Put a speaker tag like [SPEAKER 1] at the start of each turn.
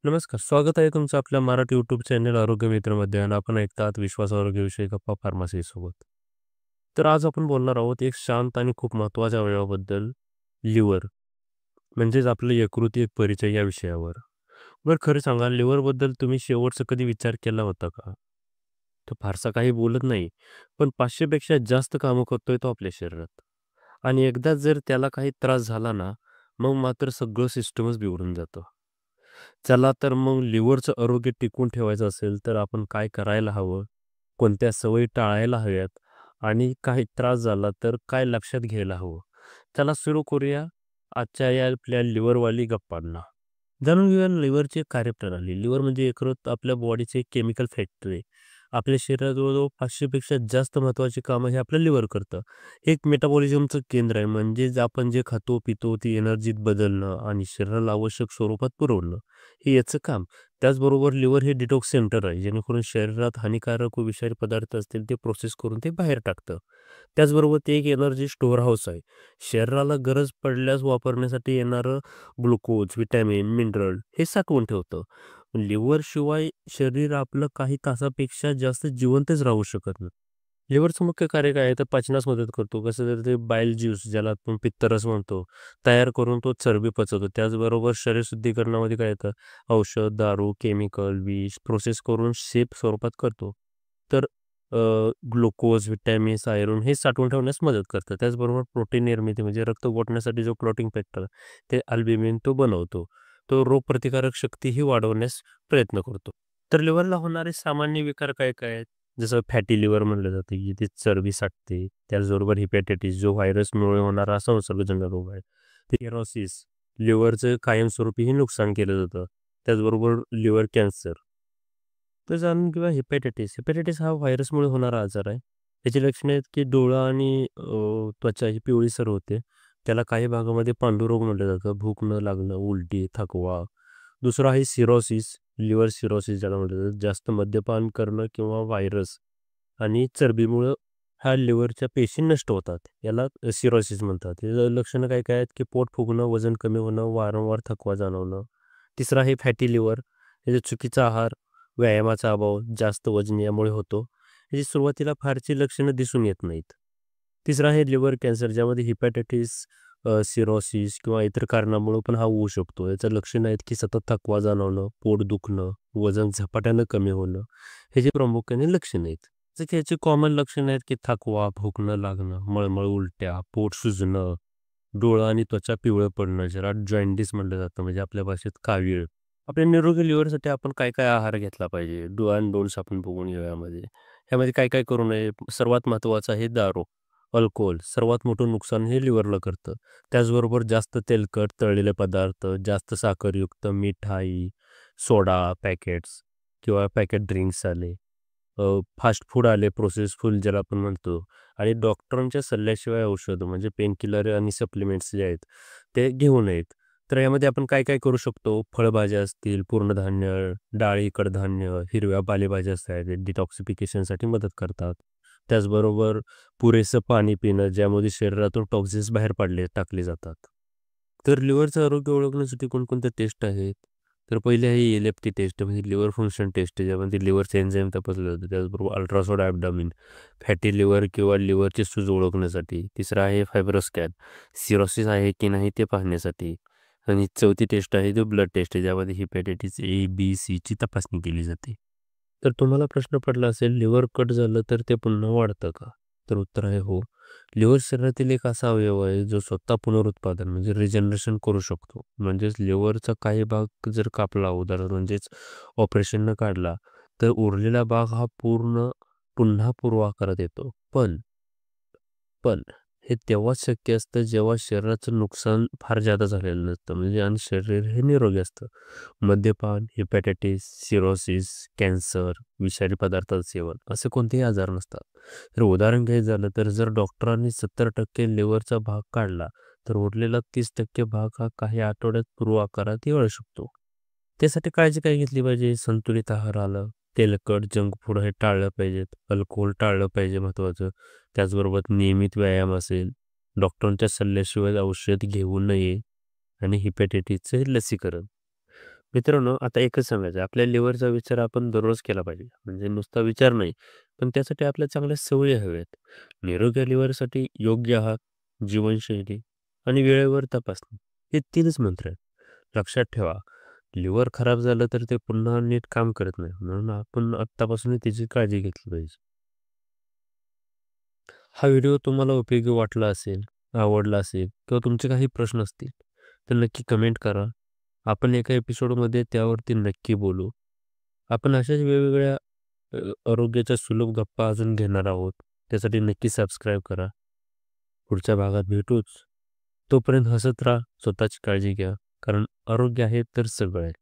[SPEAKER 1] नमस्कार. स्वागत आहे तुमचं आपल्या मराठी यूट्यूब चॅनल आरोग्य मित्रमध्ये आणि आपण ऐकतात विश्वास आरोग्यविषयी गप्पा फार्मसीसोबत. तर आज आपण बोलणार आहोत एक शांत आणि खूप महत्त्वाच्या अवयवाबद्दल, लिव्हर. म्हणजेच आपलं यकृत एक परिचय या विषयावर. बरं खरं सांगा लिव्हरबद्दल तुम्ही शेवटचा कधी विचार केला होता का? तो फारसा काही बोलत नाही, पण 500 पेक्षा जास्त कामं करतोय तो आपल्या शरीरात. आणि एकदा जर त्याला काही त्रास झाला ना, मग मात्र सगळं सिस्टमच बिघडून जातं. चला तर मग लिव्हरचं आरोग्य टिकवून ठेवायचं असेल तर आपण काय करायला हवं? कोणत्या सवयी टाळायला हव्यात? आणि काही त्रास झाला तर काय लक्षात घ्यायला हवं? चला सुरू करूया आजच्या या आपल्या लिव्हरवाली गप्पांना. जाणून घेऊया लिव्हरची कार्यप्रणाली. लिव्हर म्हणजे एकतर आपल्या बॉडीचे केमिकल फॅक्टरी. आपल्या शरीरात जवळ-जवळ 500 पेक्षा जास्त महत्त्वाची कामं हे आपलं लिव्हर करतं. एक मेटाबॉलिझमचं केंद्र आहे. म्हणजेच आपण जे खातो, पितो ती एनर्जीत बदलणं आणि शरीराला आवश्यक स्वरूपात पुरवणं, हे याचं काम. त्याचबरोबर लिव्हर हे डिटॉक्स सेंटर आहे. जेणेकरून शरीरात हानिकारक व विषारी पदार्थ असतील ते प्रोसेस करून ते बाहेर टाकतं. त्याचबरोबर ते एक एनर्जी स्टोअर हाऊस आहे. शरीराला गरज पडल्यास वापरण्यासाठी येणारं ग्लुकोज, व्हिटॅमिन, मिनरल हे साठवून ठेवतं. लिव्हर शिवाय शरीर आपलं काही तासापेक्षा जास्त जिवंतच राहू शकत नाही. लिव्हरचं मुख्य कार्य काय आहे तर पचनास मदत करतो. कसं तर ते बाईल ज्यूस ज्याला आपण पित्तरस म्हणतो, तयार करून तो चरबी पचवतो. त्याचबरोबर शरीर शुद्धीकरणामध्ये काय येतं, औषध, दारू, केमिकल, विष प्रोसेस करून सेफ स्वरूपात करतो. तर ग्लुकोज, व्हिटॅमिन्स, आयर्न हे साठवून ठेवण्यास मदत करतं. त्याचबरोबर प्रोटीन निर्मिती म्हणजे रक्त गोठण्यासाठी जो क्लॉटिंग फॅक्टर ते अल्ब्युमिन तो बनवतो. तो रोगप्रतिकारक शक्तीही वाढवण्यास प्रयत्न करतो. तर लिव्हरला होणारे सामान्य विकार काय-काय आहेत? जसं फॅटी लिव्हर म्हणलं जातं, की ते चरबी साठते. त्याचबरोबर हिपॅटायटिस जो व्हायरसमुळे होणारा संसर्गजन्य रोग आहे. सिरोसिस लिव्हरचं कायमस्वरूपीही नुकसान केलं जातं. त्याचबरोबर लिव्हर कॅन्सर. तर जाणून घेऊया हेपॅटायटिस. हेपॅटायटिस हा व्हायरसमुळे होणारा आजार आहे. त्याची लक्षणे आहेत की डोळा आणि त्वचा ही पिवळीसर होते. त्याला काही भागामध्ये पांडुरोग म्हटलं जातं. भूक न लागणं, उलटी, थकवा. दुसरा आहे सिरोसिस, लिव्हर सिरोसिस ज्याला म्हटलं जातं. जास्त मद्यपान करणं किंवा व्हायरस आणि चरबीमुळं ह्या लिव्हरच्या पेशी नष्ट होतात. याला सिरोसिस म्हणतात. त्याचं लक्षणं काय काय आहेत की पोट फुगणं, वजन कमी होणं, वारंवार थकवा जाणवणं. तिसरा आहे फॅटी लिव्हर. त्याचा चुकीचा आहार, व्यायामाचा अभाव, जास्त वजन यामुळे होतो. याची सुरुवातीला फारशी लक्षणं दिसून येत नाहीत. तिसरा आहे लिव्हर कॅन्सर ज्यामध्ये हिपॅटायटिस, सिरोसिस किंवा इतर कारणामुळे पण हा होऊ शकतो. याचं लक्षण आहेत की सतत थकवा जाणवणं, पोट दुखणं, वजन झपाट्यानं कमी होणं. हे जे प्रामुख्याने लक्षणं आहेत. तर त्याची कॉमन लक्षणं आहेत की थकवा, भूक न लागणं, मळमळ, उलट्या, पोट सुजणं, डोळा आणि त्वचा पिवळं पडणं, ज्याला जॉन्डिस म्हटलं जातं म्हणजे आपल्या भाषेत कावीळ. आपल्या निरोगी लिव्हरसाठी आपण काय-काय आहार घेतला पाहिजे? डू अँड डोंट्स आपण बघून घेऊया यामध्ये. ह्यामध्ये काय-काय करू नये? सर्वात महत्त्वाचं आहे दारू, अल्कोहोल. सर्वात मोठं नुकसान हे लिव्हरला करतं. त्याचबरोबर जास्त तेलकट, तळलेले पदार्थ, जास्त साखरयुक्त मिठाई, सोडा, पॅकेट्स किंवा पॅकेट ड्रिंक्स आले. फास्ट फूड आले, प्रोसेस फूड ज्याला आपण म्हणतो आणि डॉक्टरांच्या सल्ल्याशिवाय औषधं म्हणजे पेनकिलर आणि सप्लिमेंट्स जे आहेत, ते घेऊ नयेत. तर यामध्ये आपण काय-काय करू शकतो? फळभाज्या असतील, पूर्णधान्य, डाळी, कडधान्य, हिरव्या पालेभाज्या असतात, डिटॉक्सिफिकेशनसाठी मदत करतात. त्याचबरोबर पुरेसं पाणी पिणं, ज्यामध्ये शरीरातून टॉक्सिन्स बाहेर टाकले जातात. तर लिव्हरचं आरोग्य ओळखण्यासाठी कोणकोणत्या टेस्ट आहेत? तर पहिले आहे एल-एफ-टी टेस्ट म्हणजे लिव्हर फंक्शन टेस्ट ज्यामध्ये लिव्हरचे एन्झाईम तपासले जाते. त्याचबरोबर अल्ट्रासाउंड ॲब्डोमेन, फॅटी लिव्हर किंवा लिव्हरचे सूज ओळखण्यासाठी. तिसरा आहे फायब्रोस्कॅन, सिरोसिस आहे की नाही ते पाहण्यासाठी. आणि चौथी टेस्ट आहे ती ब्लड टेस्ट आहे ज्यामध्ये हिपॅटायटिस ए, बी, सीची तपासणी केली जाते. तर तुम्हाला प्रश्न पडला असेल लिव्हर कट झालं तर ते पुन्हा वाढतं का? तर उत्तर आहे हो. लिव्हर शरीरातील एक असा अवयव आहे जो स्वतः पुनरुत्पादन म्हणजे रिजनरेशन करू शकतो. म्हणजेच लिव्हरचा काही भाग जर कापला उदाहरण म्हणजेच ऑपरेशननं काढला, तर उरलेला भाग हा पुन्हा पूर्वाकारात येतो. पण हे तेव्हाच शक्य असतं जेव्हा शरीराचं नुकसान फार जादा झालेलं नसतं म्हणजे आणि शरीर हे निरोगी असतं. मद्यपान, हेपॅटायटिस, सिरोसिस, कॅन्सर, विषारी पदार्थाचं सेवन असे कोणतेही आजार नसतात. तर उदाहरण घ्यायचं झालं तर जर डॉक्टरांनी 70% लिव्हरचा भाग काढला, तर उरलेला 30% भाग हा काही आठवड्यात पूर्वाकारात येऊ शकतो. त्यासाठी काळजी काय घेतली पाहिजे? संतुलित आहार आलं, तेलकट, जंक फूड हे टाळलं पाहिजेत, अल्कोहोल टाळलं पाहिजे महत्त्वाचं. त्याचबरोबर नियमित व्यायाम असेल, डॉक्टरांच्या सल्ल्याशिवाय औषध घेऊ नये आणि हिपॅटायटिसचे लसीकरण. मित्रांनो, आता एकच सांगायचं आहे, आपल्या लिव्हरचा विचार आपण दररोज केला पाहिजे. म्हणजे नुसता विचार नाही, पण त्यासाठी आपल्या चांगल्या सवयी हव्यात. निरोगी लिव्हरसाठी योग्य आहार, जीवनशैली आणि वेळेवर तपासणी हे 3च मंत्र आहेत. लक्षात ठेवा, लिव्हर खराब झालं तर ते पुन्हा नीट काम करत नाही. म्हणून आपण आत्तापासूनच त्याची काळजी घेतली पाहिजे. हा व्हिडिओ तुम्हाला उपयोगी वाटला असेल, आवडला असेल किंवा तुमचे काही प्रश्न असतील, तर नक्की कमेंट करा. आपण एका एपिसोडमध्ये त्यावरती नक्की बोलू. आपण अशाच वेगवेगळ्या आरोग्याच्या सुलभ गप्पा अजून घेणार आहोत. त्यासाठी नक्की सबस्क्राईब करा. पुढच्या भागात भेटूच. तोपर्यंत हसत राहा, स्वतःची काळजी घ्या. कारण आरोग्य आहे तर सगळं आहे.